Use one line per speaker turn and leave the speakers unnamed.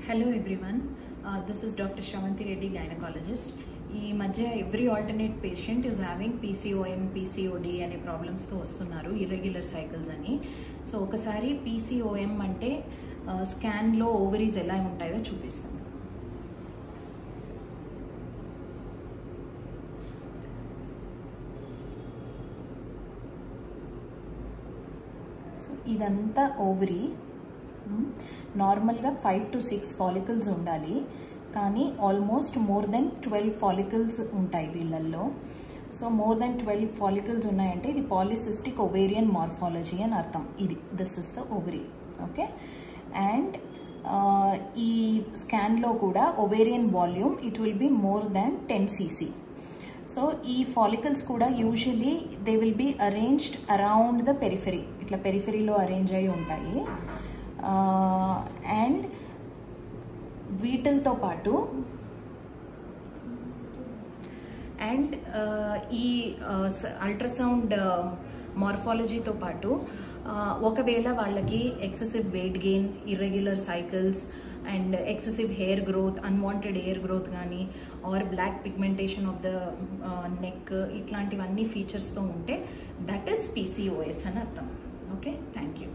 Hello everyone, this is Dr. Shravanti Reddy, gynecologist. ఈ మధ్య every alternate patient is having PCOM PCOD అనే ప్రాబ్లమ్స్తో వస్తున్నారు, ఇర్రెగ్యులర్ సైకిల్స్ అని. సో ఒకసారి పీసీఓఎం అంటే స్కాన్లో ఓవరీస్ ఎలా ఉంటాయో చూపిస్తాను. సో ఇదంతా ఓవరీ. నార్మల్గా 5 to 6 ఫాలికల్స్ ఉండాలి, కానీ ఆల్మోస్ట్ మోర్ దెన్ 12 ఫాలికల్స్ ఉంటాయి వీళ్ళల్లో. సో మోర్ దెన్ 12 ఫాలికల్స్ ఉన్నాయంటే ఇది పాలిసిస్టిక్ ఓవేరియన్ మార్ఫాలజీ అని అర్థం. This is the ovary. Okay, and ఈ స్కాన్లో కూడా ovarian volume it will be more than 10 cc. So ఈ ఫాలికల్స్ కూడా usually they will be arranged around the periphery, ఇట్లా పెరిఫెరీలో arrange అయి ఉంటాయి. అండ్ వీటితో పాటు అండ్ ఈ అల్ట్రాసౌండ్ మార్ఫాలజీతో పాటు ఒకవేళ వాళ్ళకి excessive weight gain, irregular cycles and excessive hair growth, unwanted hair growth కానీ or black pigmentation of the neck, ఇట్లాంటివన్నీ ఫీచర్స్తో ఉంటే దట్ ఈస్ పీసీఓఎస్ అని అర్థం. Okay, thank you.